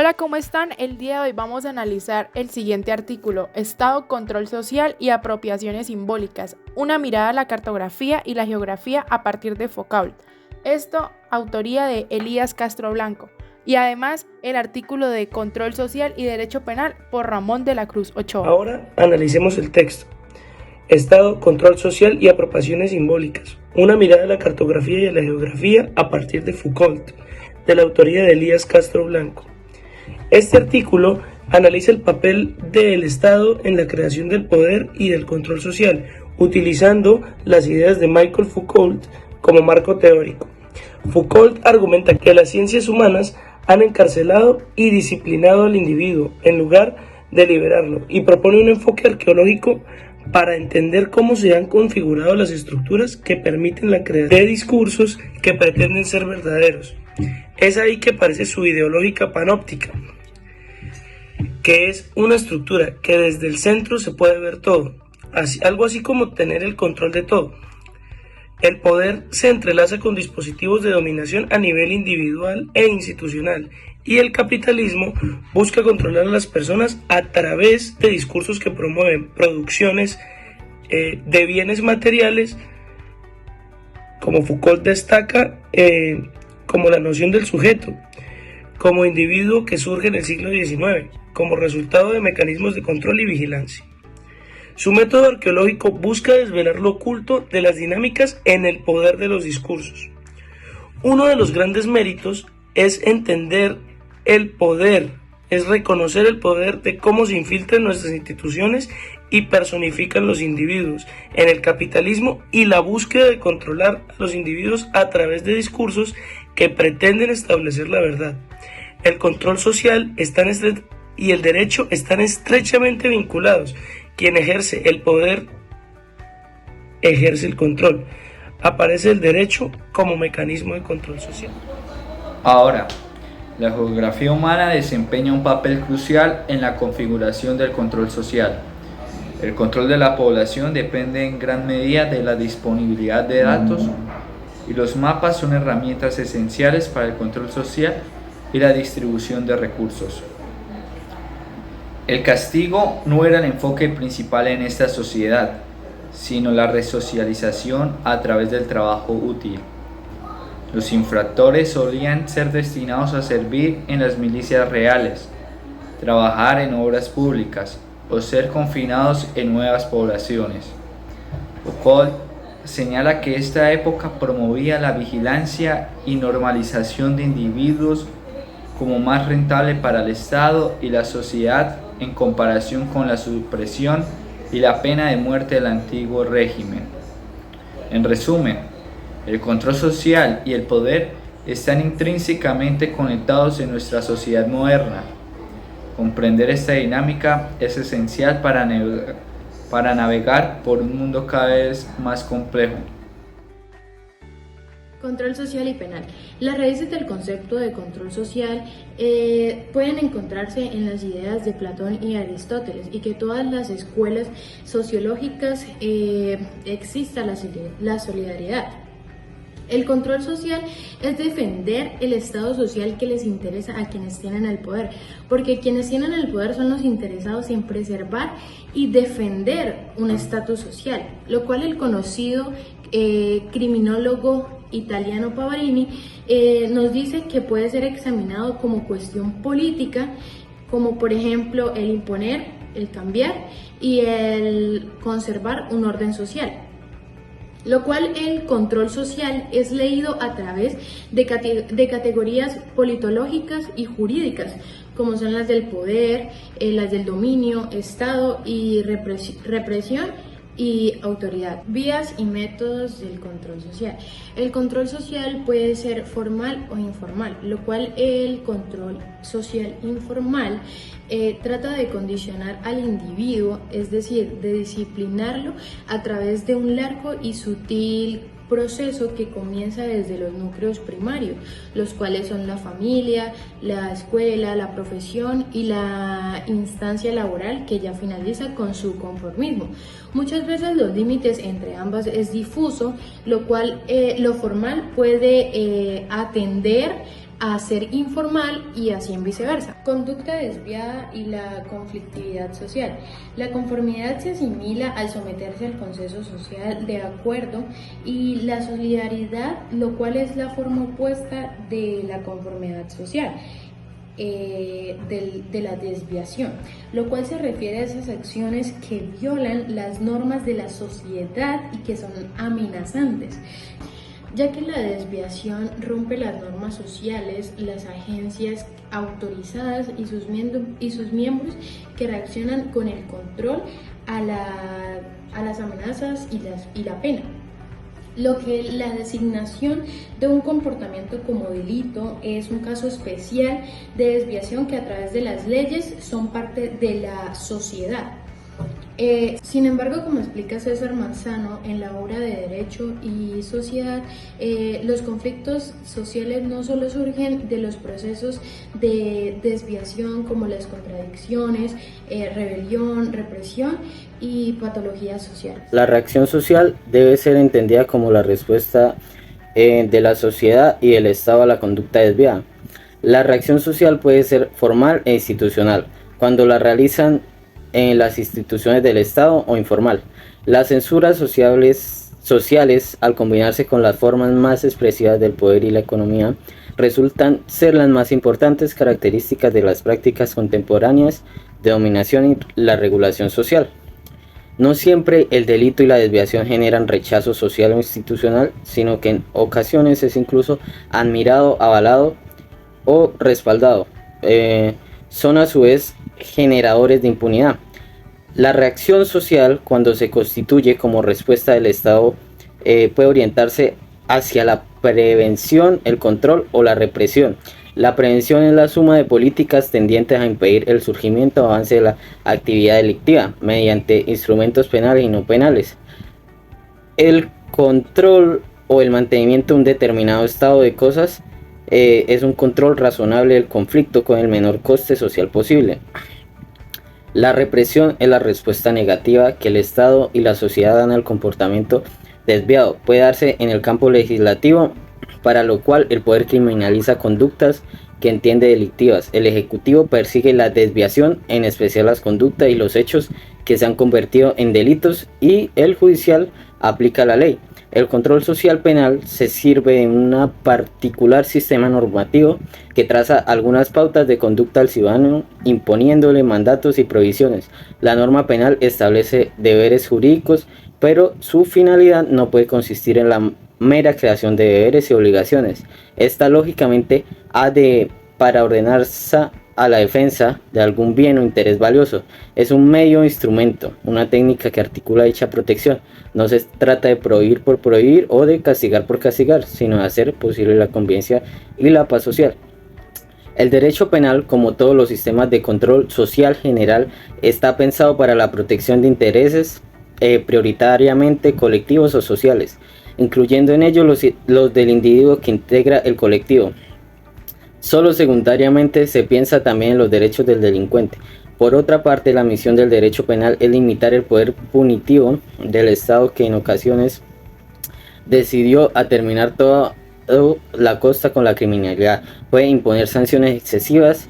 Hola, ¿cómo están? El día de hoy vamos a analizar el siguiente artículo: Estado, control social y apropiaciones simbólicas, una mirada a la cartografía y la geografía a partir de Foucault. Esto, autoría de Elías Castro Blanco. Y además, el artículo de Control Social y Derecho Penal por Ramón de la Cruz Ochoa. Ahora analicemos el texto. Estado, control social y apropiaciones simbólicas, una mirada a la cartografía y a la geografía a partir de Foucault, de la autoría de Elías Castro Blanco. Este artículo analiza el papel del Estado en la creación del poder y del control social, utilizando las ideas de Michel Foucault como marco teórico. Foucault argumenta que las ciencias humanas han encarcelado y disciplinado al individuo en lugar de liberarlo, y propone un enfoque arqueológico para entender cómo se han configurado las estructuras que permiten la creación de discursos que pretenden ser verdaderos. Es ahí que aparece su ideológica panóptica, que es una estructura que desde el centro se puede ver todo, algo así como tener el control de todo. El poder se entrelaza con dispositivos de dominación a nivel individual e institucional, y el capitalismo busca controlar a las personas a través de discursos que promueven producciones de bienes materiales, como Foucault destaca, como la noción del sujeto, como individuo que surge en el siglo XIX, como resultado de mecanismos de control y vigilancia. Su método arqueológico busca desvelar lo oculto de las dinámicas en el poder de los discursos. Uno de los grandes méritos es entender el poder, es reconocer el poder de cómo se infiltran nuestras instituciones y personifican los individuos en el capitalismo, y la búsqueda de controlar a los individuos a través de discursos que pretenden establecer la verdad. El control social y el derecho están estrechamente vinculados. Quien ejerce el poder ejerce el control. Aparece el derecho como mecanismo de control social. Ahora, la geografía humana desempeña un papel crucial en la configuración del control social. El control de la población depende en gran medida de la disponibilidad de datos, y los mapas son herramientas esenciales para el control social y la distribución de recursos. El castigo no era el enfoque principal en esta sociedad, sino la resocialización a través del trabajo útil. Los infractores solían ser destinados a servir en las milicias reales, trabajar en obras públicas o ser confinados en nuevas poblaciones. Foucault señala que esta época promovía la vigilancia y normalización de individuos como más rentable para el Estado y la sociedad en comparación con la supresión y la pena de muerte del antiguo régimen. En resumen, el control social y el poder están intrínsecamente conectados en nuestra sociedad moderna. Comprender esta dinámica es esencial para navegar por un mundo cada vez más complejo. Control social y penal. Las raíces del concepto de control social pueden encontrarse en las ideas de Platón y Aristóteles, y que todas las escuelas sociológicas exista la solidaridad. El control social es defender el estado social que les interesa a quienes tienen el poder, porque quienes tienen el poder son los interesados en preservar y defender un estatus social, lo cual el conocido criminólogo italiano Pavarini nos dice que puede ser examinado como cuestión política, como por ejemplo el imponer, el cambiar y el conservar un orden social. Lo cual el control social es leído a través de categorías politológicas y jurídicas, como son las del poder, las del dominio, Estado y represión y autoridad. Vías y métodos del control social. El control social puede ser formal o informal, lo cual el control social informal trata de condicionar al individuo, es decir, de disciplinarlo a través de un largo y sutil proceso que comienza desde los núcleos primarios, los cuales son la familia, la escuela, la profesión y la instancia laboral, que ya finaliza con su conformismo. Muchas veces los límites entre ambas es difuso, lo cual lo formal puede atender a ser informal y así en viceversa. Conducta desviada y la conflictividad social. La conformidad se asimila al someterse al consenso social de acuerdo y la solidaridad, lo cual es la forma opuesta de la conformidad social. De la desviación, lo cual se refiere a esas acciones que violan las normas de la sociedad y que son amenazantes, ya que la desviación rompe las normas sociales, las agencias autorizadas y sus miembros que reaccionan con el control a las amenazas y la pena. Lo que la designación de un comportamiento como delito es un caso especial de desviación que a través de las leyes son parte de la sociedad. Sin embargo, como explica César Manzano en la obra de Derecho y Sociedad, los conflictos sociales no solo surgen de los procesos de desviación como las contradicciones, rebelión, represión y patología social. La reacción social debe ser entendida como la respuesta de la sociedad y el Estado a la conducta desviada. La reacción social puede ser formal e institucional, cuando la realizan en las instituciones del Estado, o informal. Las censuras sociales, al combinarse con las formas más expresivas del poder y la economía, resultan ser las más importantes características de las prácticas contemporáneas de dominación y la regulación social. No siempre el delito y la desviación generan rechazo social o institucional, sino que en ocasiones es incluso admirado, avalado o respaldado. Son a su vez generadores de impunidad. La reacción social, cuando se constituye como respuesta del Estado, puede orientarse hacia la prevención, el control o la represión. La prevención es la suma de políticas tendientes a impedir el surgimiento o avance de la actividad delictiva mediante instrumentos penales y no penales. El control o el mantenimiento de un determinado estado de cosas es un control razonable del conflicto con el menor coste social posible. La represión es la respuesta negativa que el Estado y la sociedad dan al comportamiento desviado. Puede darse en el campo legislativo, para lo cual el poder criminaliza conductas que entiende delictivas. El Ejecutivo persigue la desviación, en especial las conductas y los hechos que se han convertido en delitos, y el Judicial aplica la ley. El control social penal se sirve de un particular sistema normativo que traza algunas pautas de conducta al ciudadano, imponiéndole mandatos y prohibiciones. La norma penal establece deberes jurídicos, pero su finalidad no puede consistir en la mera creación de deberes y obligaciones. Esta lógicamente ha de, para ordenarse a la defensa de algún bien o interés valioso. Es un medio o instrumento, una técnica que articula dicha protección. No se trata de prohibir por prohibir o de castigar por castigar, sino de hacer posible la convivencia y la paz social. El derecho penal, como todos los sistemas de control social general, está pensado para la protección de intereses prioritariamente colectivos o sociales, incluyendo en ellos los del individuo que integra el colectivo. Solo secundariamente se piensa también en los derechos del delincuente. Por otra parte, la misión del derecho penal es limitar el poder punitivo del Estado, que en ocasiones decidió a terminar toda la costa con la criminalidad. Puede imponer sanciones excesivas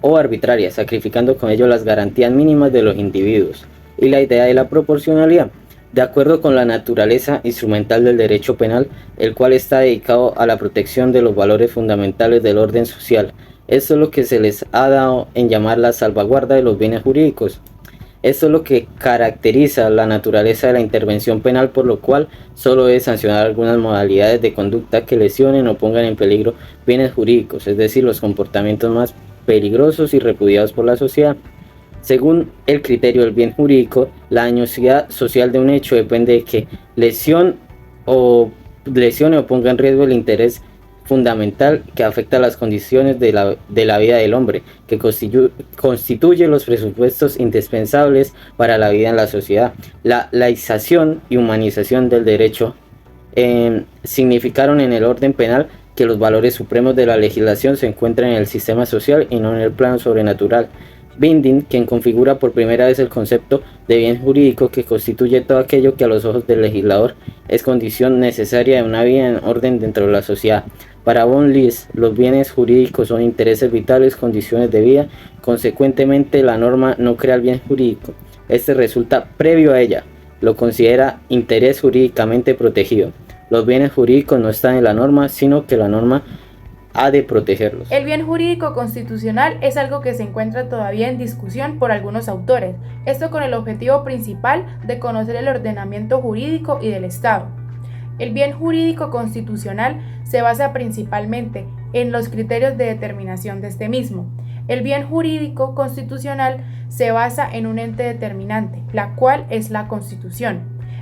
o arbitrarias, sacrificando con ello las garantías mínimas de los individuos y la idea de la proporcionalidad. De acuerdo con la naturaleza instrumental del derecho penal, el cual está dedicado a la protección de los valores fundamentales del orden social. Esto es lo que se les ha dado en llamar la salvaguarda de los bienes jurídicos. Esto es lo que caracteriza la naturaleza de la intervención penal, por lo cual solo debe sancionar algunas modalidades de conducta que lesionen o pongan en peligro bienes jurídicos, es decir, los comportamientos más peligrosos y repudiados por la sociedad. Según el criterio del bien jurídico, la dañosidad social de un hecho depende de que lesione o ponga en riesgo el interés fundamental que afecta las condiciones de la vida del hombre, que constituye los presupuestos indispensables para la vida en la sociedad. La laización y humanización del derecho significaron en el orden penal que los valores supremos de la legislación se encuentran en el sistema social y no en el plano sobrenatural. Binding, quien configura por primera vez el concepto de bien jurídico, que constituye todo aquello que a los ojos del legislador es condición necesaria de una vida en orden dentro de la sociedad. Para von List, los bienes jurídicos son intereses vitales, condiciones de vida. Consecuentemente, la norma no crea el bien jurídico. Este resulta previo a ella. Lo considera interés jurídicamente protegido. Los bienes jurídicos no están en la norma, sino que la norma ha de protegerlos. El bien jurídico constitucional es algo que se encuentra todavía en discusión por algunos autores, esto con el objetivo principal de conocer el ordenamiento jurídico y del Estado. El bien jurídico constitucional se basa principalmente en los criterios de determinación de este mismo. El bien jurídico constitucional se basa en un ente determinante, la cual es la Constitución.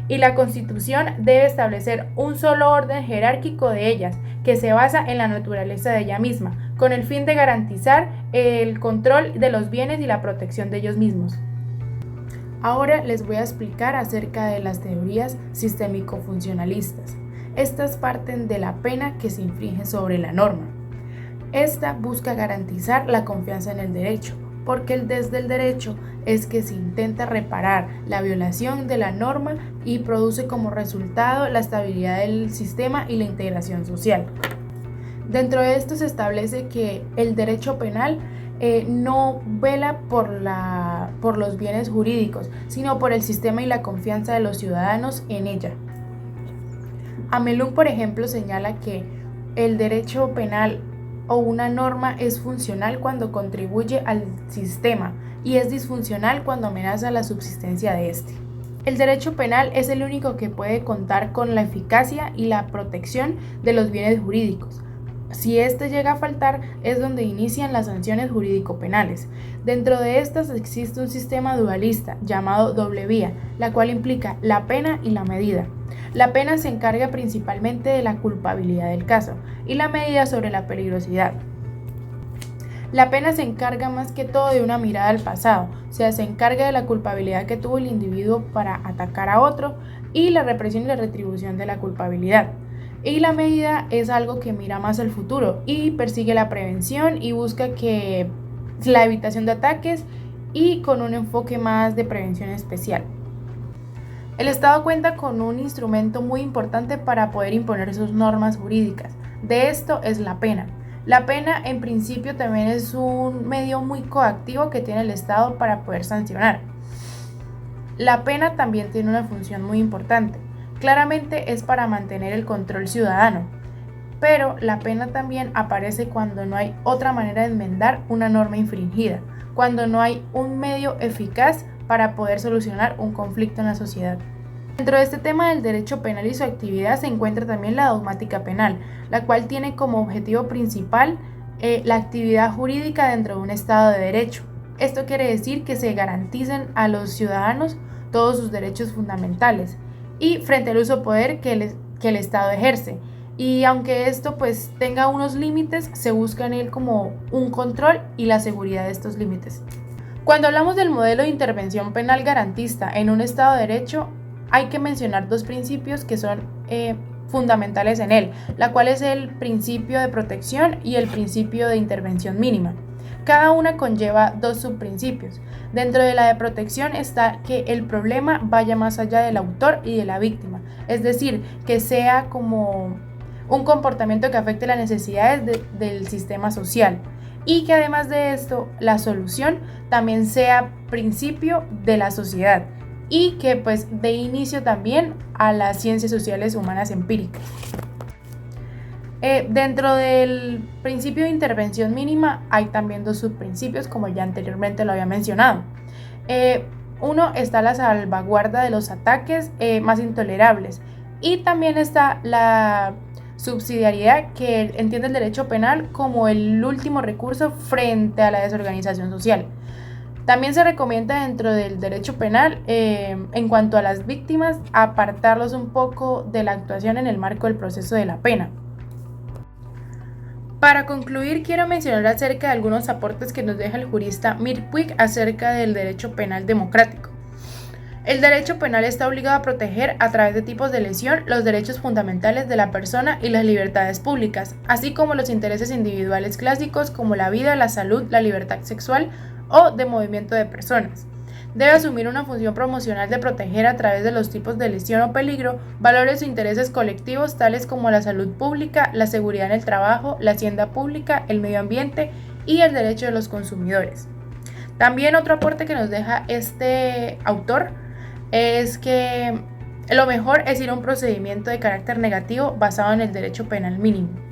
Y la Constitución debe establecer un solo orden jerárquico de ellas, que se basa en la naturaleza de ella misma, con el fin de garantizar el control de los bienes y la protección de ellos mismos. Ahora les voy a explicar acerca de las teorías sistémico-funcionalistas. Estas parten de la pena que se inflige sobre la norma. Esta busca garantizar la confianza en el derecho, porque desde el derecho es que se intenta reparar la violación de la norma y produce como resultado la estabilidad del sistema y la integración social. Dentro de esto se establece que el derecho penal no vela por los bienes jurídicos, sino por el sistema y la confianza de los ciudadanos en ella. Amelung, por ejemplo, señala que el derecho penal o una norma es funcional cuando contribuye al sistema y es disfuncional cuando amenaza la subsistencia de este. El derecho penal es el único que puede contar con la eficacia y la protección de los bienes jurídicos. Si este llega a faltar, es donde inician las sanciones jurídico-penales. Dentro de estas existe un sistema dualista llamado doble vía, la cual implica la pena y la medida. La pena se encarga principalmente de la culpabilidad del caso y la medida sobre la peligrosidad. La pena se encarga más que todo de una mirada al pasado, o sea, se encarga de la culpabilidad que tuvo el individuo para atacar a otro y la represión y la retribución de la culpabilidad. Y la medida es algo que mira más al futuro y persigue la prevención y busca que la evitación de ataques y con un enfoque más de prevención especial. El Estado cuenta con un instrumento muy importante para poder imponer sus normas jurídicas. De esto es la pena. La pena en principio también es un medio muy coactivo que tiene el Estado para poder sancionar. La pena también tiene una función muy importante. Claramente es para mantener el control ciudadano, pero la pena también aparece cuando no hay otra manera de enmendar una norma infringida, cuando no hay un medio eficaz para poder solucionar un conflicto en la sociedad. Dentro de este tema del derecho penal y su actividad se encuentra también la dogmática penal, la cual tiene como objetivo principal la actividad jurídica dentro de un Estado de Derecho. Esto quiere decir que se garanticen a los ciudadanos todos sus derechos fundamentales y frente al uso de poder que el Estado ejerce. Y aunque esto pues tenga unos límites, se busca en él como un control y la seguridad de estos límites. Cuando hablamos del modelo de intervención penal garantista en un Estado de Derecho, hay que mencionar dos principios que son fundamentales en él, la cual es el principio de protección y el principio de intervención mínima. Cada una conlleva dos subprincipios. Dentro de la de protección está que el problema vaya más allá del autor y de la víctima, es decir, que sea como un comportamiento que afecte las necesidades del sistema social y que además de esto la solución también sea principio de la sociedad y que pues dé inicio también a las ciencias sociales humanas empíricas. Dentro del principio de intervención mínima hay también dos subprincipios, como ya anteriormente lo había mencionado. Uno está la salvaguarda de los ataques más intolerables y también está la subsidiariedad, que entiende el derecho penal como el último recurso frente a la desorganización social. También se recomienda dentro del derecho penal, en cuanto a las víctimas, apartarlos un poco de la actuación en el marco del proceso de la pena. Para concluir, quiero mencionar acerca de algunos aportes que nos deja el jurista Mir Puig acerca del derecho penal democrático. El derecho penal está obligado a proteger a través de tipos de lesión los derechos fundamentales de la persona y las libertades públicas, así como los intereses individuales clásicos como la vida, la salud, la libertad sexual o de movimiento de personas. debe asumir una función promocional de proteger a través de los tipos de lesión o peligro valores o intereses colectivos tales como la salud pública, la seguridad en el trabajo, la hacienda pública, el medio ambiente y el derecho de los consumidores. También otro aporte que nos deja este autor es que lo mejor es ir a un procedimiento de carácter negativo basado en el derecho penal mínimo.